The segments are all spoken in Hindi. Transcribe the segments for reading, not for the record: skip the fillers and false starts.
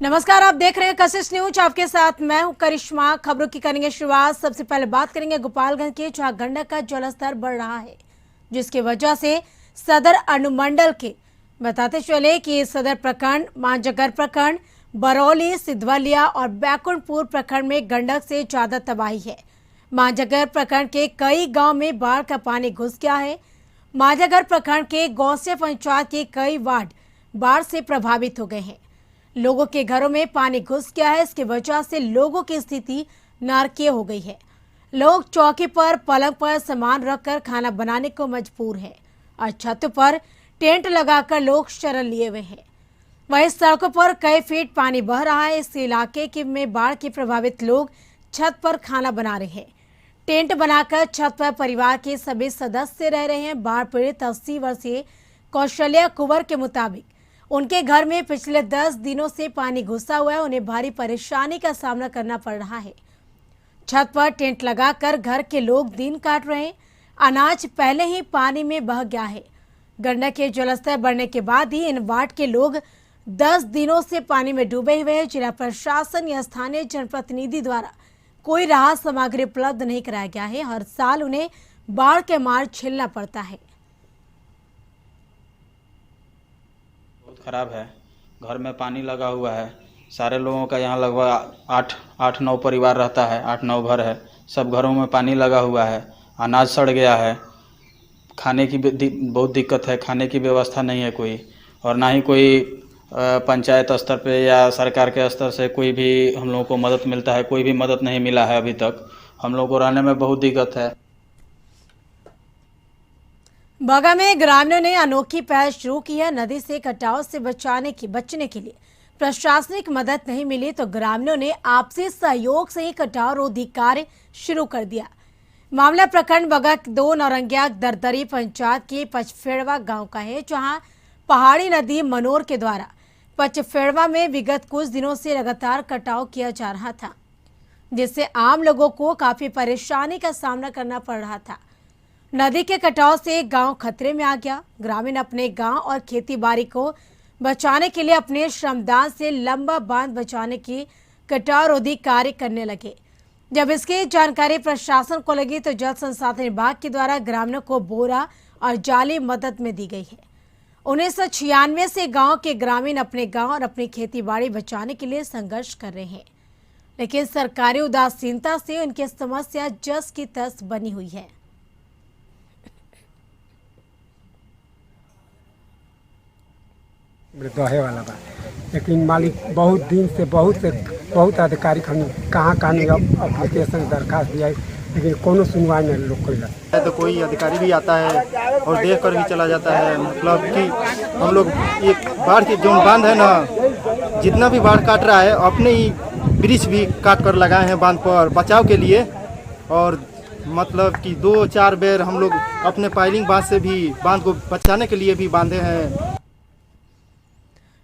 नमस्कार, आप देख रहे हैं कशिश न्यूज। आपके साथ मैं हूं करिश्मा। खबरों की करेंगे शुरुआत। सबसे पहले बात करेंगे गोपालगंज की, जहां गंडक का जलस्तर बढ़ रहा है, जिसकी वजह से सदर अनुमंडल के बताते चले कि सदर प्रखंड, मांझगर प्रखंड, बरौली, सिद्धवलिया और बैकुंठपुर प्रखंड में गंडक से ज्यादा तबाही है। मांझगर प्रखंड के कई गांव में बाढ़ का पानी घुस गया है। मांझगर प्रखंड के गौसिया पंचायत के कई वार्ड बाढ़ से प्रभावित हो गए हैं। लोगों के घरों में पानी घुस गया है। इसकी वजह से लोगों की स्थिति नारकीय हो गई है। लोग चौकी पर, पलंग पर सामान रखकर खाना बनाने को मजबूर है और छत पर टेंट लगाकर लोग शरण लिए हुए हैं। वहीं सड़कों पर कई फीट पानी बह रहा है। इस इलाके के में बाढ़ के प्रभावित लोग छत पर खाना बना रहे हैं। टेंट बनाकर छत पर परिवार के सभी सदस्य रह रहे हैं। बाढ़ पीड़ित 80 वर्षीय कौशल्या कुंवर के मुताबिक उनके घर में पिछले 10 दिनों से पानी घुसा हुआ है। उन्हें भारी परेशानी का सामना करना पड़ रहा है। छत पर टेंट लगाकर घर के लोग दिन काट रहे हैं। अनाज पहले ही पानी में बह गया है। गंडक के जलस्तर बढ़ने के बाद ही इन वार्ड के लोग 10 दिनों से पानी में डूबे हुए हैं। जिला प्रशासन या स्थानीय जनप्रतिनिधि द्वारा कोई राहत सामग्री उपलब्ध नहीं कराया गया है। हर साल उन्हें बाढ़ के मार झेलना पड़ता है। बहुत ख़राब है। घर में पानी लगा हुआ है। सारे लोगों का यहाँ लगभग 8-9 परिवार रहता है। 8-9 घर है। सब घरों में पानी लगा हुआ है। अनाज सड़ गया है। खाने की बहुत दिक्कत है। खाने की व्यवस्था नहीं है कोई, और ना ही कोई पंचायत स्तर पे या सरकार के स्तर से कोई भी हम लोगों को मदद मिलता है। कोई भी मदद नहीं मिला है अभी तक। हम लोगों को रहने में बहुत दिक्कत है। बगा में ग्रामीणों ने अनोखी पहल शुरू की है। नदी से कटाव से बचने के लिए प्रशासनिक मदद नहीं मिली तो ग्रामीणों ने आपसी सहयोग से ही कटाव रोधी कार्य शुरू कर दिया। मामला प्रखंड बगा 2 नौरंगिया दरदरी पंचायत के पचफेड़वा गांव का है, जहां पहाड़ी नदी मनोर के द्वारा पचफेड़वा में विगत कुछ दिनों से लगातार कटाव किया जा रहा था, जिससे आम लोगों को काफी परेशानी का सामना करना पड़ रहा था। नदी के कटाव से गांव खतरे में आ गया। ग्रामीण अपने गांव और खेती बाड़ी को बचाने के लिए अपने श्रमदान से लंबा बांध बचाने की कटाव रोधी कार्य करने लगे। जब इसकी जानकारी प्रशासन को लगी तो जल संसाधन विभाग के द्वारा ग्रामीणों को बोरा और जाली मदद में दी गई है। 1996 से गांव के ग्रामीण अपने गांव और अपनी खेती बाड़ी बचाने के लिए संघर्ष कर रहे हैं, लेकिन सरकारी उदासीनता से उनकी समस्या जस की तस बनी हुई है। दहे वाला बा, लेकिन मालिक बहुत दिन से बहुत अधिकारी कहाँ एप्लीकेशन दरखास्त दिया है, लेकिन कोनो सुनवाई नहीं लोग कैला। तो कोई अधिकारी भी आता है और देख कर भी चला जाता है। मतलब कि हम लोग एक बाढ़ के जो बांध है ना, जितना भी बाढ़ काट रहा है अपने ही ब्रिज भी काट कर लगाए हैं बांध पर बचाव के लिए। और मतलब कि 2-4 बेर हम लोग अपने पाइलिंग बांध से भी बांध को बचाने के लिए भी बांधे हैं।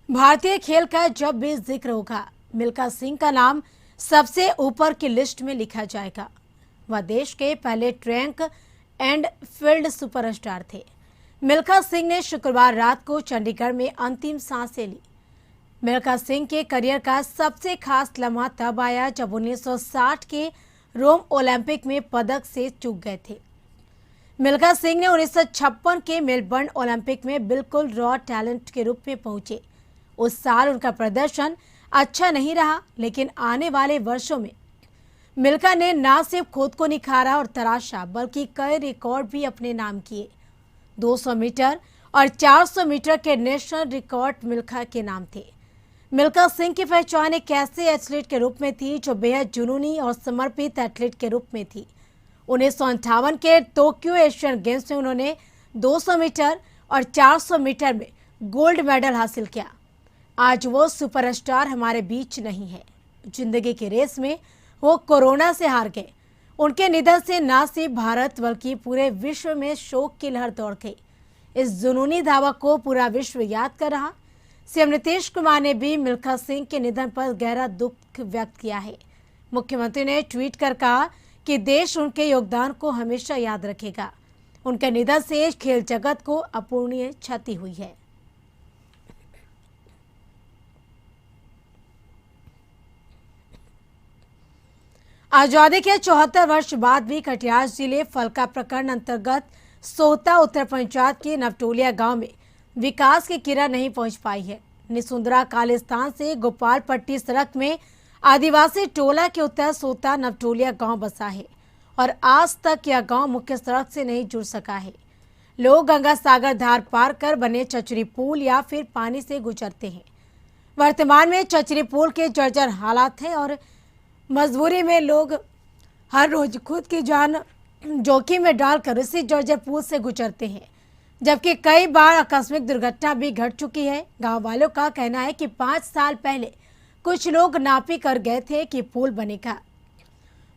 भारतीय खेल का जब भी जिक्र होगा, मिल्खा सिंह का नाम सबसे ऊपर की लिस्ट में लिखा जाएगा। वह देश के पहले ट्रैक एंड फील्ड सुपरस्टार थे। मिल्खा सिंह ने शुक्रवार रात को चंडीगढ़ में अंतिम सांसें ली। मिल्खा सिंह के करियर का सबसे खास लम्हा तब आया जब 1960 के रोम ओलंपिक में पदक से चूक गए थे। मिल्खा सिंह ने 1956 के मेलबर्न ओलंपिक में बिल्कुल रॉ टैलेंट के रूप में पहुंचे। उस साल उनका प्रदर्शन अच्छा नहीं रहा, लेकिन आने वाले वर्षों में मिल्खा ने न सिर्फ खुद को निखारा और तराशा, बल्कि कई रिकॉर्ड भी अपने नाम किए। 200 मीटर और 400 मीटर के नेशनल रिकॉर्ड मिल्खा के नाम थे। मिल्खा सिंह की पहचान एक ऐसे एथलीट के रूप में थी जो बेहद जुनूनी और समर्पित एथलीट के रूप में थी। 1958 के टोक्यो एशियन गेम्स में उन्होंने 200 मीटर और 400 मीटर में गोल्ड मेडल हासिल किया। आज वो सुपरस्टार हमारे बीच नहीं है। जिंदगी की रेस में वो कोरोना से हार गए। उनके निधन से न सिर्फ भारत बल्कि पूरे विश्व में शोक की लहर दौड़ गई। इस जुनूनी धावा को पूरा विश्व याद कर रहा। सीएम नीतीश कुमार ने भी मिल्खा सिंह के निधन पर गहरा दुख व्यक्त किया है। मुख्यमंत्री ने ट्वीट कर कहा कि देश उनके योगदान को हमेशा याद रखेगा। उनके निधन से खेल जगत को अपूरणीय क्षति हुई है। आजादी के 74 वर्ष बाद भी कटिहार जिले फलका प्रखंड अंतर्गत सोता उत्तर पंचायत के नवटोलिया गांव में विकास की किरण नहीं पहुंच पाई है। निसुंदरा कालिस्तान से गोपाल पट्टी सड़क में आदिवासी टोला के उत्तर सोता नवटोलिया गांव बसा है और आज तक यह गांव मुख्य सड़क से नहीं जुड़ सका है। लोग गंगा सागर धार पार कर बने चचरी पुल या फिर पानी से गुजरते हैं। वर्तमान में चचरी पुल के जर्जर हालात हैं और मजबूरी में लोग हर रोज खुद की जान जोखिम में डालकर इसी जर्जर पुल से गुजरते हैं, जबकि कई बार आकस्मिक दुर्घटना भी घट चुकी है। गांव वालों का कहना है कि 5 साल पहले कुछ लोग नापी कर गए थे कि पुल बनेगा।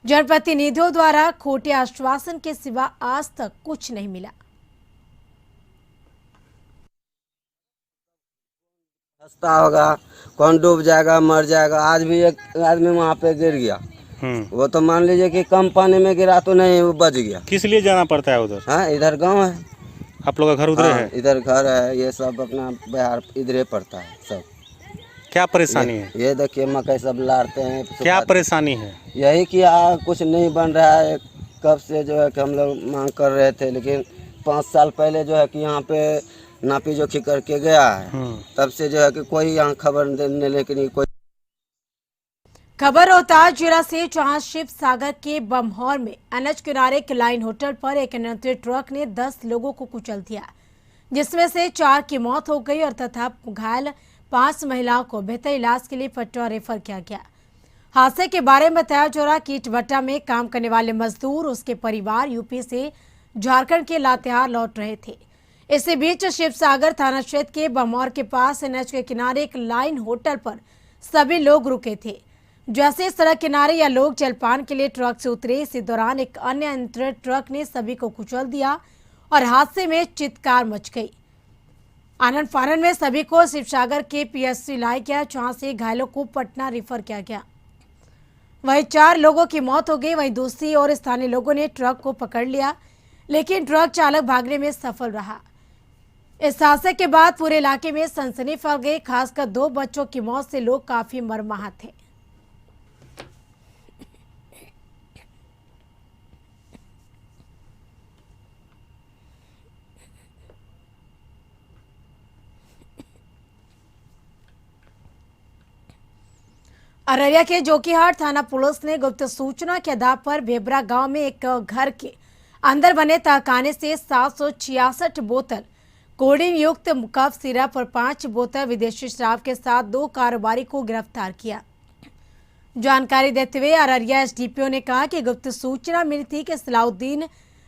जनप्रतिनिधियों द्वारा खोटे आश्वासन के सिवा आज तक कुछ नहीं मिला। रास्ता होगा, कौन डूब जाएगा, मर जाएगा। आज भी एक आदमी वहाँ पे गिर गया। वो तो मान लीजिए कि कम पानी में गिरा तो नहीं, वो बच गया। किस लिए जाना पड़ता है उधर? हाँ, इधर गांव है। आप लोग का घर उधर है? इधर घर है, ये सब अपना बिहार इधरे पड़ता है सब। क्या परेशानी है? ये देखिए मकई सब लाते हैं। क्या परेशानी है? यही कि कुछ नहीं बन रहा है। कब से जो है कि हम लोग मांग कर रहे थे, लेकिन 5 साल पहले जो है कि यहाँ पे नापी जोखी करके गया है। तब से जो है कि कोई यहाँ खबर देने, लेकिन कोई खबर रोहतास जिला से, जहां शिव सागर के बमहौर में एनएच किनारे के लाइन होटल पर एक अनियंत्रित ट्रक ने 10 लोगों को कुचल दिया, जिसमें से 4 की मौत हो गई और तथा घायल 5 महिलाओं को बेहतर इलाज के लिए पटना रेफर किया गया। हादसे के बारे में बताया जा रहा कि ईंट में काम करने वाले मजदूर उसके परिवार यूपी से झारखंड के लातेहार लौट रहे थे। इसी बीच शिवसागर थाना क्षेत्र के बमौर के पास एनएच के किनारे एक लाइन होटल पर सभी लोग रुके थे। जैसे सड़क किनारे या लोग जलपान के लिए ट्रक से उतरे, इसी दौरान एक अन्य अनियंत्रित ट्रक ने सभी को कुचल दिया और हादसे में चित्कार मच गई। आनंद फानन में सभी को शिवसागर के पीएचसी लाया गया, जहां से घायलों को पटना रेफर किया गया। वहीं 4 लोगों की मौत हो गई। वहीं दूसरी ओर स्थानीय लोगों ने ट्रक को पकड़ लिया, लेकिन ट्रक चालक भागने में सफल रहा। इस हादसे के बाद पूरे इलाके में सनसनी फैल गई। खासकर 2 बच्चों की मौत से लोग काफी मर्माहत थे। अररिया के जोकीहाट थाना पुलिस ने गुप्त सूचना के आधार पर भेबरा गांव में एक घर के अंदर बने तहखाने से 766 बोतल कोडीन युक्त कफ सिरप और 5 बोतल विदेशी शराब के साथ 2 कारोबारी को गिरफ्तार किया। जानकारी देते हुए अररिया एसडीपीओ ने कहा कि गुप्त सूचना मिली थी कि सलाउद्दीन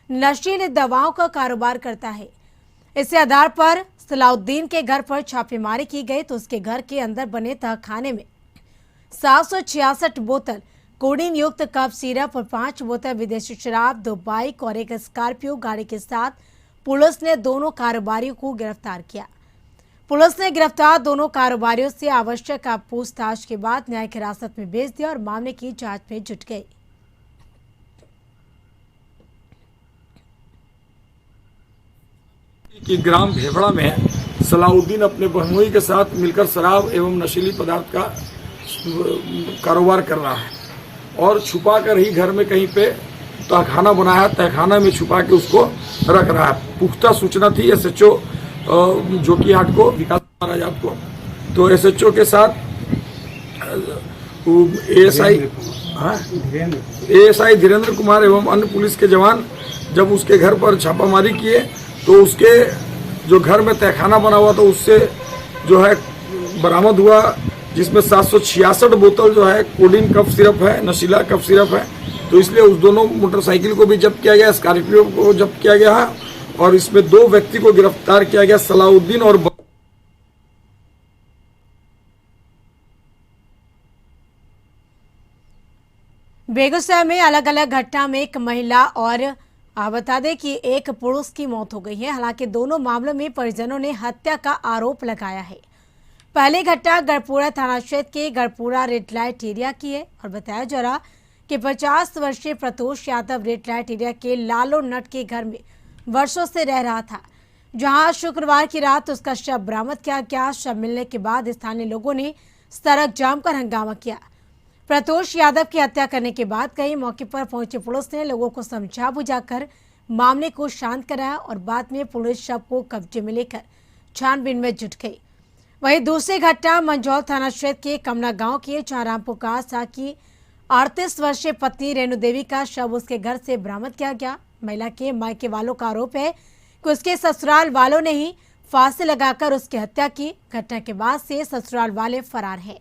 नशीली दवाओं का कारोबार करता है। इसी आधार पर सलाउद्दीन के घर पर छापेमारी की गई तो उसके घर के अंदर बने तहखाने में 766 बोतल कोडीन युक्त कफ सिरप और 5 बोतल विदेशी शराब, 2 बाइक और एक स्कॉर्पियो गाड़ी के साथ पुलिस ने दोनों कारोबारियों को गिरफ्तार किया। पुलिस ने गिरफ्तार दोनों कारोबारियों से आवश्यक पूछताछ के बाद न्यायिक हिरासत में भेज दिया और मामले की जांच में जुट गए। कि ग्राम भेबड़ा में सलाउद्दीन अपने बहनोई के साथ मिलकर शराब एवं नशीली पदार्थ का कारोबार कर रहा है और छुपा कर ही घर में कहीं पे तहखाना बनाया, तहखाना में छुपा के उसको रख रहा है। पुख्ता सूचना थी एसएचओ जोकीहाट को, विकास कुमार आजाद को। तो एसएचओ के साथ एएसआई धीरेन्द्र कुमार एवं अन्य पुलिस के जवान जब उसके घर पर छापामारी किए तो उसके जो घर में तहखाना बना हुआ था उससे जो है बरामद हुआ, जिसमें 766 बोतल जो है कोडीन कफ सिरप है, नशीला कफ सिरप है। तो इसलिए उस दोनों मोटरसाइकिल को भी जब्त किया गया, स्कॉर्पियो को जब्त किया गया है और इसमें 2 व्यक्ति को गिरफ्तार किया गया, सलाउद्दीन और बेगूसराय में अलग अलग घटना में एक महिला और बता दें कि एक पुरुष की मौत हो गई है। हालांकि दोनों मामलों में परिजनों ने हत्या का आरोप लगाया है। पहली घटना गढ़पुरा थाना क्षेत्र के गढ़पुरा रेड लाइट एरिया की है और बताया जा रहा कि 50 वर्षीय प्रतोष यादव रेड लाइट एरिया के लालो नट के घर में वर्षों से रह रहा था, जहां शुक्रवार की रात उसका शव बरामद किया गया। शव मिलने के बाद स्थानीय लोगों ने सड़क जाम कर हंगामा किया। प्रतोष यादव की हत्या करने के बाद कई मौके पर पहुंची पुलिस ने लोगों को समझा बुझाकर मामले को शांत कराया और बाद में पुलिस शव को कब्जे में लेकर छानबीन में जुट गई। वहीं दूसरी घटना मंझौल थाना क्षेत्र के कमना गांव की, जहां रामपुकार शाह की 38 वर्षीय पत्नी रेणु देवी का शव उसके घर से बरामद किया गया। महिला के मायके वालों का आरोप है कि उसके ससुराल वालों ने ही फांसी लगाकर उसकी हत्या की। घटना के बाद से ससुराल वाले फरार हैं।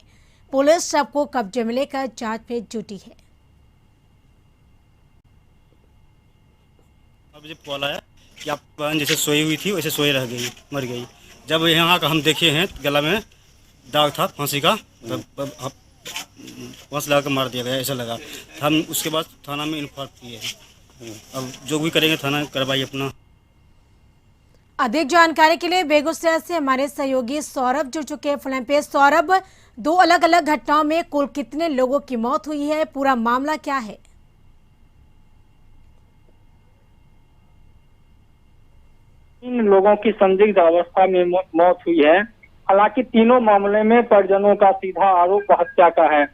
पुलिस शव को कब्जे में लेकर जांच में जुटी है। अब जब कॉल आया कि आप बहन जैसे सोई हुई थी वैसे सोई रह गई, मर गई। जब यहाँ का हम देखे हैं गला में दाग था फांसी का, फांसी लगा कर मार दिया गया ऐसा लगा। हम उसके बाद थाना में इन्फॉर्म किए हैं। अब जो भी करेंगे थाना कार्रवाई अपना। अधिक जानकारी के लिए बेगूसराय से हमारे सहयोगी सौरभ जुड़ चुके हैं फोन पे। सौरभ, 2 अलग अलग घटनाओं में कुल कितने लोगों की मौत हुई है, पूरा मामला क्या है? इन लोगों की संदिग्ध अवस्था में मौत हुई है। हालांकि तीनों मामले में परिजनों का सीधा आरोप हत्या का है।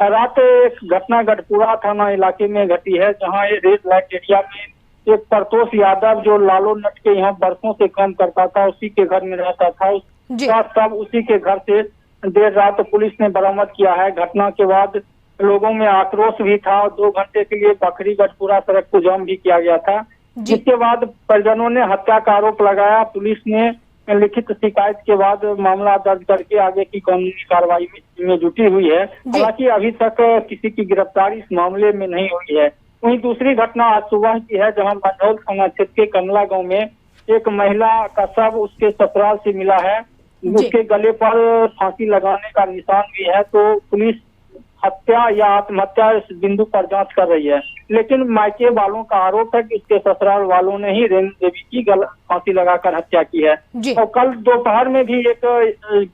रात एक घटना गढ़पुरा थाना इलाके में घटी है, जहां रेड लाइट एरिया में एक प्रतोष यादव जो लालो नट के यहाँ बरसों से काम करता था, उसी के घर में रहता था। उसका शव उसी के घर से देर रात पुलिस ने बरामद किया है। घटना के बाद लोगों में आक्रोश भी था और 2 घंटे के लिए बखरी गढ़पुरा सड़क को जाम भी किया गया था। जिसके बाद परिजनों ने हत्या का आरोप लगाया। पुलिस ने लिखित शिकायत के बाद मामला दर्ज करके आगे की कानूनी कार्रवाई में जुटी हुई है। हालांकि अभी तक किसी की गिरफ्तारी इस मामले में नहीं हुई है। वहीं दूसरी घटना आज सुबह की है, जहां मंझौल थाना क्षेत्र के कमला गांव में एक महिला का शव उसके ससुराल से मिला है। उसके गले पर फांसी लगाने का निशान भी है। तो पुलिस हत्या या आत्महत्या इस बिंदु पर जांच कर रही है, लेकिन मायके वालों का आरोप है कि उसके ससुराल वालों ने ही रेणु देवी की फांसी लगाकर हत्या की है। और कल दोपहर में भी एक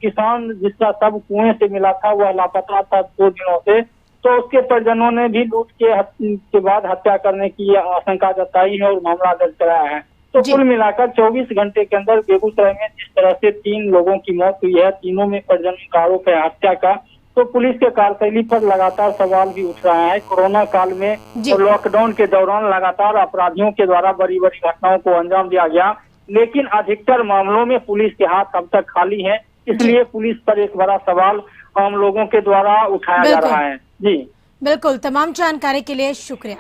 किसान जिसका शव कुएं से मिला था, वह लापता था 2 दिनों से। तो उसके परिजनों ने भी लूट के बाद हत्या करने की आशंका जताई है और मामला दर्ज कराया है। तो कुल मिलाकर 24 घंटे के अंदर बेगूसराय में जिस तरह से 3 लोगों की मौत हुई है, तीनों में परिजनों का आरोप है हत्या का। तो पुलिस के कार्यशैली पर लगातार सवाल भी उठ रहा है। कोरोना काल में और लॉकडाउन के दौरान लगातार अपराधियों के द्वारा बड़ी बड़ी घटनाओं को अंजाम दिया गया, लेकिन अधिकतर मामलों में पुलिस के हाथ अब तक खाली है। इसलिए पुलिस पर एक बड़ा सवाल आम लोगों के द्वारा उठाया जा रहा है। जी बिल्कुल, तमाम जानकारी के लिए शुक्रिया।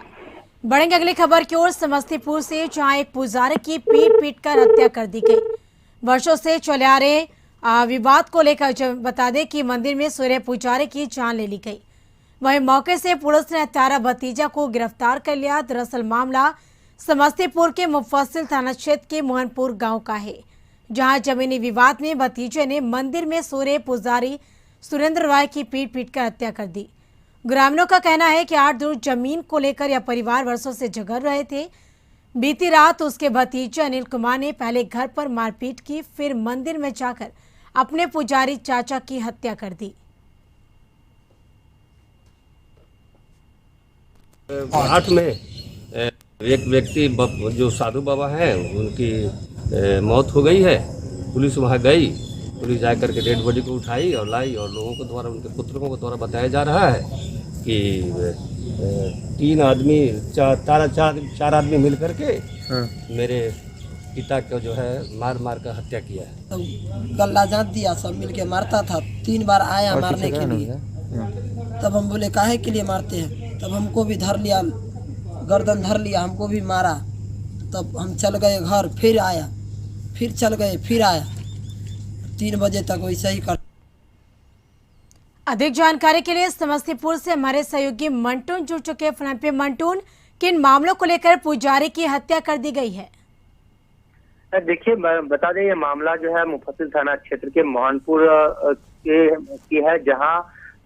बढ़ेंगे अगली खबर की ओर, समस्तीपुर से, जहां एक पुजारी की पीट कर हत्या कर दी गई। वर्षों से चले आ रहे विवाद को लेकर बता दें कि मंदिर में सूर्य पुजारी की जान ले ली गई। वहीं मौके से पुलिस ने हत्यारा भतीजा को गिरफ्तार कर लिया। दरअसल मामला समस्तीपुर के मुफस्सिल थाना क्षेत्र के मोहनपुर गांव का है, जहां जमीनी विवाद में भतीजे ने मंदिर में सूर्य पुजारी सुरेंद्र राय की पीट कर हत्या कर दी। ग्रामीणों का कहना है कि 8 दूर जमीन को लेकर यह परिवार वर्षों से झगड़ रहे थे। बीती रात उसके भतीजे अनिल कुमार ने पहले घर पर मारपीट की, फिर मंदिर में जाकर अपने पुजारी चाचा की हत्या कर दी। 8 में एक व्यक्ति जो साधु बाबा हैं उनकी मौत हो गई है। पुलिस वहां गई, पुलिस जा करके डेड बॉडी को उठाई और लाई, और लोगों को द्वारा, उनके पुत्रों को द्वारा बताया जा रहा है कि 3 आदमी, 4 आदमी मिल करके मेरे पिता को जो है मार कर हत्या किया है। तो गला जात दिया, सब मिलके मारता था। 3 बार आया मारने के लिए। तब हम बोले काहे के लिए मारते हैं। तब हमको भी धर लिया, गर्दन धर लिया, हमको भी मारा। तब हम चल गए घर, फिर आया, फिर चल गए, फिर आया। 3 बजे तक वैसे ही कर। अधिक जानकारी के लिए समस्तीपुर से हमारे सहयोगी मंटून जुड़ चुके हैं फोन पे। मंटून, किन मामलों को लेकर पुजारी की हत्या कर दी गई है? देखिए, बता दें, ये मामला जो है मुफस्सिल थाना क्षेत्र के मोहनपुर की है, जहां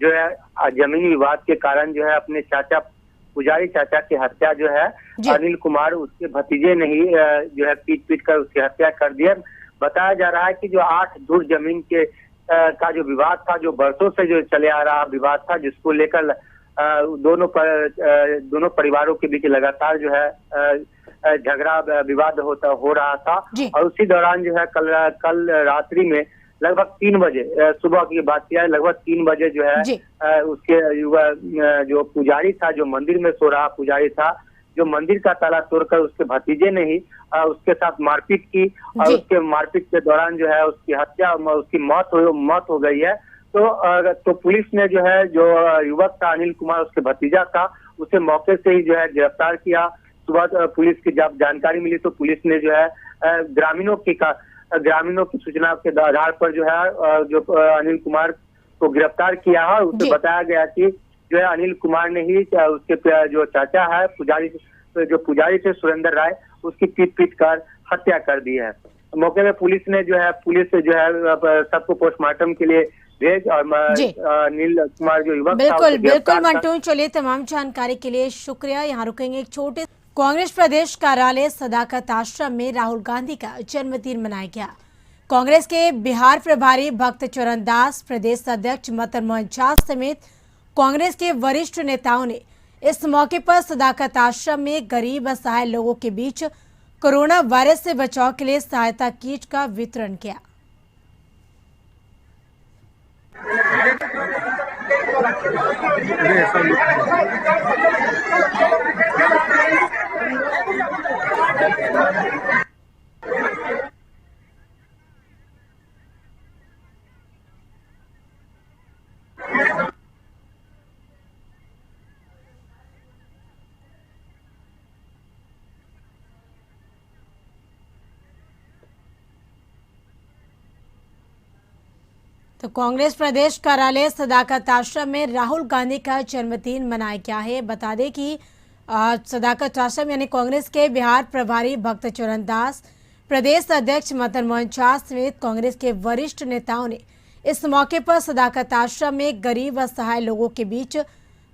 जो है जमीनी विवाद के कारण जो है अपने चाचा, पुजारी चाचा की हत्या जो है अनिल कुमार, उसके भतीजे ने ही जो है पीट कर उसकी हत्या कर दिया। बताया जा रहा है कि जो 8 धुर जमीन के का जो विवाद था, जो बरसों से जो चले आ रहा विवाद था, जिसको लेकर दोनों परिवारों के बीच लगातार जो है झगड़ा विवाद हो रहा था। और उसी दौरान जो है कल रात्रि में लगभग 3 बजे सुबह की बात किया है, लगभग 3 बजे जो है उसके युवा जो पुजारी था, जो मंदिर में सो रहा पुजारी था, जो मंदिर का ताला तोड़कर उसके भतीजे ने ही उसके साथ मारपीट की और उसके मारपीट के दौरान जो है उसकी हत्या, उसकी मौत हो गई है। तो पुलिस ने जो है जो युवक था अनिल कुमार, उसके भतीजा था, उसे मौके से ही जो है गिरफ्तार किया। सुबह पुलिस की जब जानकारी मिली तो पुलिस ने जो है ग्रामीणों की सूचना के आधार पर जो है जो अनिल कुमार को गिरफ्तार किया है। उसे बताया गया कि जो है अनिल कुमार ने ही उसके जो चाचा है पुजारी थे सुरेंद्र राय, उसकी पीट कर हत्या कर दी है। मौके पे पुलिस जो है सबको पोस्टमार्टम के लिए भेज और अनिल कुमार जो युवक बिल्कुल मंटू, चलिए तमाम जानकारी के लिए शुक्रिया। यहाँ रुकेंगे एक छोटे। कांग्रेस प्रदेश कार्यालय सदाकत आश्रम में राहुल गांधी का जन्मदिन मनाया गया। कांग्रेस के बिहार प्रभारी भक्त चरण दास, प्रदेश अध्यक्ष मदन मोहन झा समेत कांग्रेस के वरिष्ठ नेताओं ने इस मौके पर सदाकत आश्रम में गरीब असहाय लोगों के बीच कोरोना वायरस से बचाव के लिए सहायता किट का वितरण किया। तो कांग्रेस प्रदेश कार्यालय सदाकत आश्रम में राहुल गांधी का जन्मदिन मनाया गया है। बता दें कि सदाकत आश्रम यानी कांग्रेस के बिहार प्रभारी भक्त चरण दास, प्रदेश अध्यक्ष मदन मोहन झा समेत कांग्रेस के वरिष्ठ नेताओं ने इस मौके पर सदाकत आश्रम में गरीब असहाय लोगों के बीच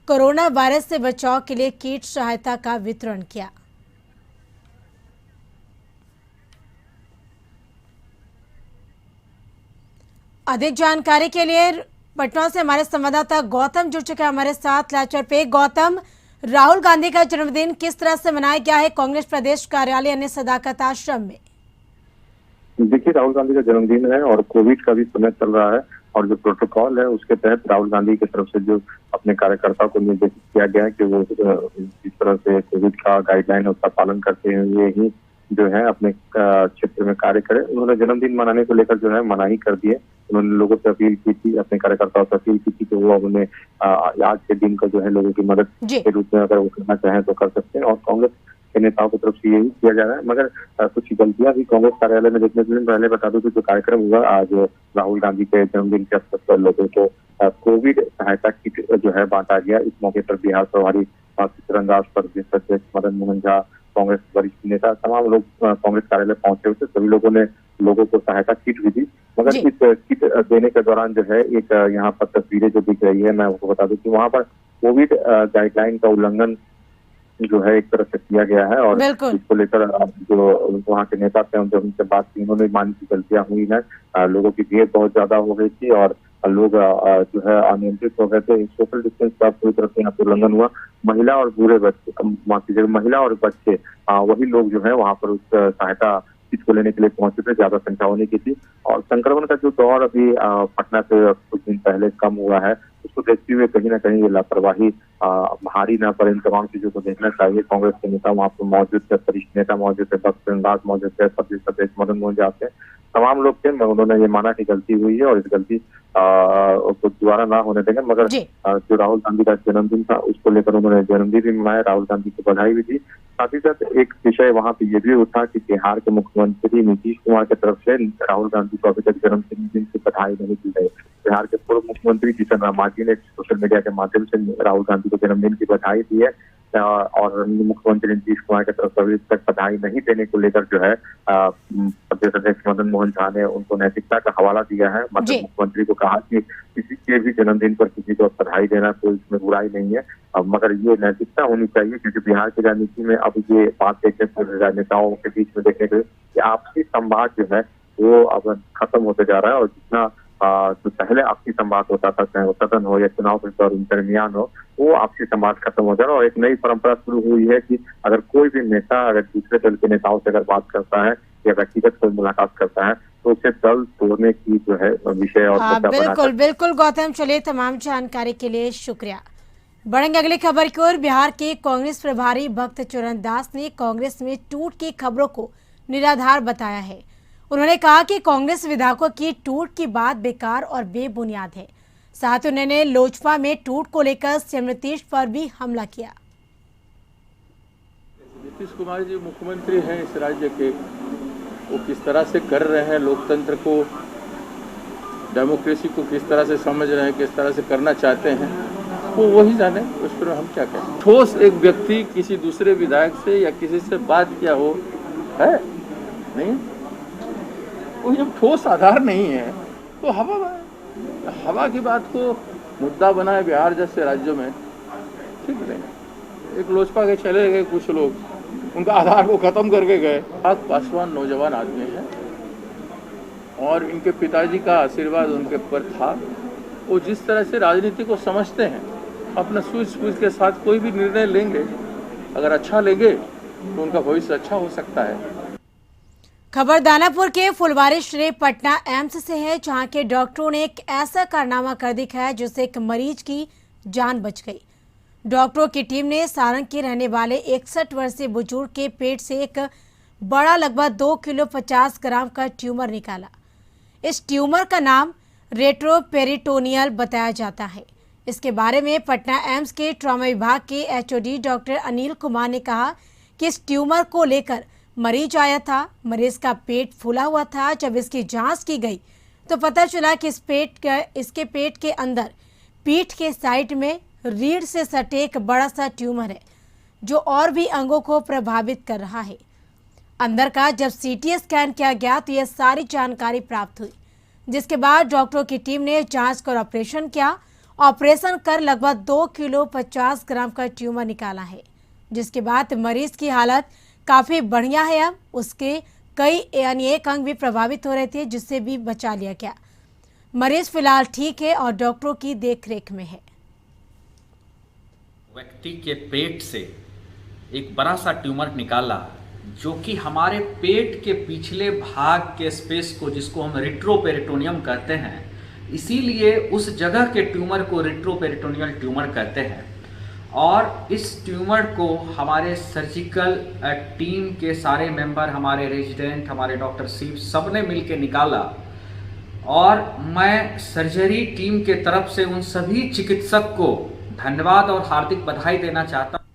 कोरोना वायरस से बचाव के लिए किट सहायता का वितरण किया। अधिक जानकारी के लिए पटना से हमारे संवाददाता गौतम जुड़ चुके हैं हमारे साथ लाइव पे। गौतम, राहुल गांधी का जन्मदिन किस तरह से मनाया गया है कांग्रेस प्रदेश कार्यालय यानी सदाकत आश्रम में? देखिए, राहुल गांधी का जन्मदिन है और कोविड का भी समय चल रहा है और जो प्रोटोकॉल है उसके तहत राहुल गांधी की तरफ से जो अपने कार्यकर्ताओं को निर्देशित किया गया है कि वो जिस तरह से कोविड का गाइडलाइन है उसका पालन करते हुए ही जो है अपने क्षेत्र में कार्य करें। उन्होंने जन्मदिन मनाने को लेकर जो है मनाही कर दिए। उन्होंने लोगों से अपील की थी, अपने कार्यकर्ताओं से अपील की थी कि वो उन्हें आज के दिन का जो है लोगों की मदद के रूप में अगर वो करना चाहें तो कर सकते हैं और कांग्रेस के नेताओं की तरफ से यही किया जा रहा है। मगर कुछ गलतियां भी कांग्रेस कार्यालय में देखने को पहले बता दूं कि जो कार्यक्रम हुआ आज राहुल गांधी के जन्मदिन के अवसर पर लोगों को कोविड सहायता किट जो है बांटा गया। इस मौके पर बिहार प्रभारी चरण दास, प्रदेश अध्यक्ष मदन मोहन झा, कांग्रेस वरिष्ठ नेता, तमाम लोग कांग्रेस कार्यालय पहुंचे हुए थे। सभी लोगों ने लोगों को सहायता किट भी दी। मगर इस किट देने के दौरान जो है एक यहाँ पर तस्वीरें जो दिख रही है, मैं आपको बता दूं कि वहाँ पर कोविड गाइडलाइन का उल्लंघन जो है एक तरह से किया गया है और इसको लेकर जो वहाँ के नेता थे जब उनसे बात की, उन्होंने मानी की गलतियां हुई है। लोगों की भीड़ बहुत ज्यादा हो गई थी और लोग जो है अनियंत्रित हो गए थे। सोशल डिस्टेंस का पूरी तरह से यहाँ पर उल्लंघन हुआ। महिला और बूढ़े बच्चे, महिला और बच्चे वही लोग जो है वहाँ पर उस सहायता किट को लेने के लिए पहुंचे थे। ज्यादा संख्या होने की थी और संक्रमण का जो दौर अभी पटना से कुछ दिन पहले कम हुआ है, उसको देखते हुए कहीं ना कहीं ये लापरवाही भारी न पड़े, इन तमाम चीजों को देखना चाहिए। कांग्रेस के नेता वहाँ पर मौजूद थे, वरिष्ठ नेता मौजूद थे, भक्त चरण दास मौजूद थे, प्रदेश अध्यक्ष मदन मोहन झा थे, तमाम लोग थे। उन्होंने ये माना कि गलती हुई है और इस गलती को दोबारा ना होने देंगे। मगर जो राहुल गांधी का जन्मदिन था उसको लेकर उन्होंने जन्मदिन भी मनाया, राहुल गांधी को बधाई भी दी। साथ ही साथ एक विषय वहाँ पे ये भी उठा कि बिहार के मुख्यमंत्री नीतीश कुमार की तरफ से राहुल गांधी को अभी तक जन्मदिन की बधाई नहीं दी गई। बिहार के पूर्व मुख्यमंत्री जीतन राम मांझी ने सोशल मीडिया के माध्यम से राहुल गांधी को जन्मदिन की बधाई दी है और मुख्यमंत्री नीतीश कुमार की तरफ से अभी तक बधाई नहीं देने को लेकर जो है प्रदेश अध्यक्ष मदन मोहन झा ने उनको नैतिकता का हवाला दिया है। मतलब मुख्यमंत्री को कहा कि किसी के भी जन्मदिन पर किसी को बधाई देना कोई इसमें बुराई नहीं है, मगर ये नैतिकता होनी चाहिए क्योंकि बिहार की राजनीति में अब ये बात देखने को राजनेताओं के बीच में देखने को कि आपसी संवाद जो है वो अब खत्म होते जा रहा है और जितना जो पहले आपसी संवाद होता था, चाहे वो सदन हो या चुनाव के दरमियान हो, वो आपसी संवाद खत्म हो जा रहा है और एक नई परंपरा शुरू हुई है कि अगर कोई भी नेता अगर दूसरे दल के नेताओं से अगर बात करता है या व्यक्तिगत कोई मुलाकात करता है तो उसे तल तोड़ने की जो है विषय और मुद्दा बिल्कुल बिल्कुल गौतम, चलिए तमाम जानकारी के लिए शुक्रिया। बढ़ेंगे अगली खबर की ओर। बिहार के कांग्रेस प्रभारी भक्त चरण दास ने कांग्रेस में टूट की खबरों को निराधार बताया है। उन्होंने कहा कि कांग्रेस विधायकों की टूट की बात बेकार और बेबुनियाद है। साथ ही उन्होंने लोजपा में टूट को लेकर सीएम नीतीश पर भी हमला किया। नीतीश कुमार जी मुख्यमंत्री हैं इस राज्य के, वो किस तरह से कर रहे हैं, लोकतंत्र को, डेमोक्रेसी को किस तरह से समझ रहे हैं, किस तरह से करना चाहते हैं, वो वही जाने, उस पर हम क्या कहें। ठोस एक व्यक्ति किसी दूसरे विधायक से या किसी से बात किया हो है नहीं, वो जब ठोस आधार नहीं है तो हवा की बात को मुद्दा बनाए बिहार जैसे राज्यों में, ठीक नहीं। एक लोजपा के चले गए कुछ लोग, उनका आधार को खत्म करके गए। पासवान नौजवान आदमी है और इनके पिताजी का आशीर्वाद उनके पर था। वो जिस तरह से राजनीति को समझते हैं, अपना सूझबूझ के साथ कोई भी निर्णय लेंगे, अगर अच्छा लेंगे तो उनका भविष्य अच्छा हो सकता है। खबर दानापुर के फुलवारीशरीफ पटना एम्स से है, जहां के डॉक्टरों ने एक ऐसा कारनामा कर दिखाया जिससे एक मरीज की जान बच गई। डॉक्टरों की टीम ने सारंग के रहने वाले 61 वर्षीय बुजुर्ग के पेट से एक बड़ा लगभग 2 किलो 50 ग्राम का ट्यूमर निकाला। इस ट्यूमर का नाम रेट्रोपेरिटोनियल बताया जाता है। इसके बारे में पटना एम्स के ट्रॉमा विभाग के एचओडी डॉक्टर अनिल कुमार ने कहा कि इस ट्यूमर को लेकर मरीज आया था। मरीज का पेट फूला हुआ था। जब इसकी जांच की गई तो पता चला कि इसके पेट के अंदर पीठ के साइड में रीढ़ से सटे एक बड़ा सा ट्यूमर है, जो और भी अंगों को प्रभावित कर रहा है। अंदर का जब सीटी स्कैन किया गया तो यह सारी जानकारी प्राप्त हुई, जिसके बाद डॉक्टरों की टीम ने जांच कर ऑपरेशन किया। ऑपरेशन कर लगभग 2 किलो 50 ग्राम का ट्यूमर निकाला है, जिसके बाद मरीज की हालत काफ़ी बढ़िया है। अब उसके कई एक अंग भी प्रभावित हो रहे थे, जिससे भी बचा लिया गया। मरीज फिलहाल ठीक है और डॉक्टरों की देखरेख में है। व्यक्ति के पेट से एक बड़ा सा ट्यूमर निकाला, जो कि हमारे पेट के पिछले भाग के स्पेस को, जिसको हम रेट्रोपेरिटोनियम कहते हैं, इसीलिए उस जगह के ट्यूमर को रेट्रोपेरिटोनियल ट्यूमर कहते हैं। और इस ट्यूमर को हमारे सर्जिकल टीम के सारे मेंबर, हमारे रेजिडेंट, हमारे डॉक्टर सीप, सब ने मिल के निकाला। और मैं सर्जरी टीम के तरफ से उन सभी चिकित्सक को धन्यवाद और हार्दिक बधाई देना चाहता हूं।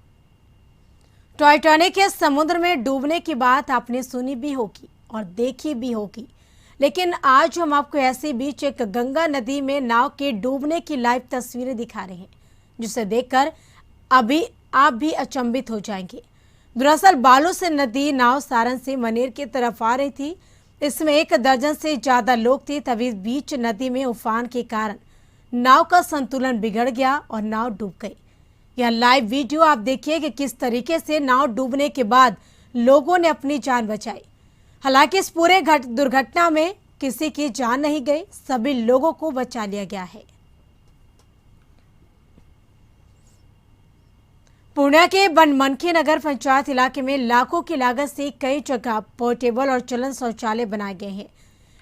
टाइटैनिक के समुद्र में डूबने की बात आपने सुनी भी होगी और देखी भी होगी, लेकिन आज हम आपको ऐसे बीच एक गंगा नदी में नाव के डूबने की लाइव तस्वीरें दिखा रहे हैं, जिसे देखकर अभी आप भी अचंभित हो जाएंगे। दरअसल बालू से नदी नाव सारण से मनेर की तरफ आ रही थी। इसमें 1 दर्जन से ज़्यादा लोग थे। तभी बीच नदी में उफान के कारण नाव का संतुलन बिगड़ गया और नाव डूब गई। यह लाइव वीडियो आप देखिए कि किस तरीके से नाव डूबने के बाद लोगों ने अपनी जान बचाई। हालांकि इस पूरे दुर्घटना में किसी की जान नहीं गई, सभी लोगों को बचा लिया गया है। पूर्णिया के बनमनखी नगर पंचायत इलाके में लाखों की लागत से कई जगह पोर्टेबल और चलन शौचालय बनाए गए हैं,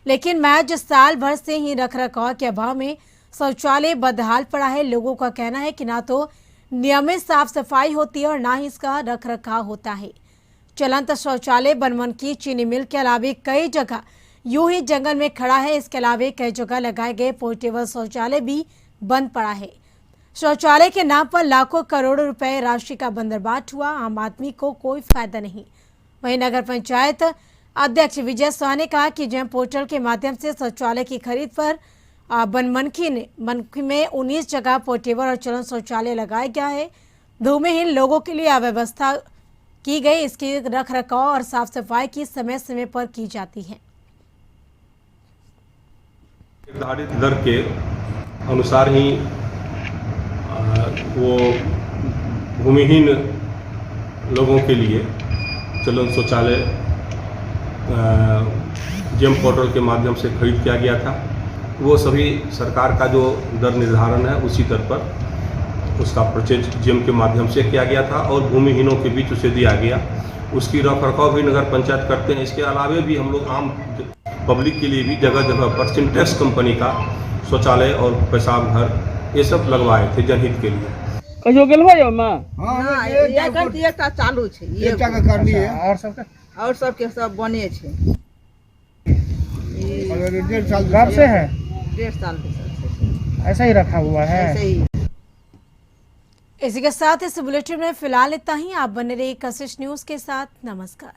लेकिन महज साल भर से ही रखरखाव के अभाव में शौचालय बदहाल पड़ा है। लोगों का कहना है कि ना तो नियमित साफ सफाई होती है और ना ही इसका रखरखाव होता है। चलंत शौचालय बनमनखी चीनी मिल के अलावा कई जगह यूं ही जंगल में खड़ा है। इसके अलावा कई जगह लगाए गए पोर्टेबल शौचालय भी बंद पड़ा है। शौचालय के नाम पर लाखों करोड़ों रुपए राशि का बंदरबाट हुआ, आम आदमी को कोई फायदा नहीं। वहीं नगर पंचायत अध्यक्ष विजय शाह ने कहा कि जेम पोर्टल के माध्यम से शौचालय की खरीद पर बनमनखी में 19 जगह पोर्टेबल और चलन शौचालय लगाया गया है। भूमिहीन लोगों के लिए अव्यवस्था की गई। इसकी रखरखाव और साफ सफाई की समय समय पर की जाती है। निर्धारित दर के अनुसार ही वो भूमिहीन लोगों के लिए चलन शौचालय जेम पोर्टल के माध्यम से खरीद किया गया था। वो सभी सरकार का जो दर निर्धारण है उसी दर पर उसका परचेज जेम के माध्यम से किया गया था और भूमिहीनों के बीच उसे दिया गया। उसकी रखरखाव भी नगर पंचायत करते हैं। इसके अलावा भी हम लोग आम पब्लिक के लिए भी जगह जगह पर सिंटेक्स कंपनी का शौचालय और पेशाब घर ये सब लगवाए थे जनहित के लिए। कहियो गेलबो यो में? हां एकटा चालू छै, एकटा के कर लिए और सबके सब बने छै। 1.5 साल कब से है? 1.5 साल से ऐसा ही रखा हुआ है। ऐसे ही। इसी के साथ इस बुलेटिन में फिलहाल इतना ही। आप बने रहिए कशिश न्यूज के साथ। नमस्कार।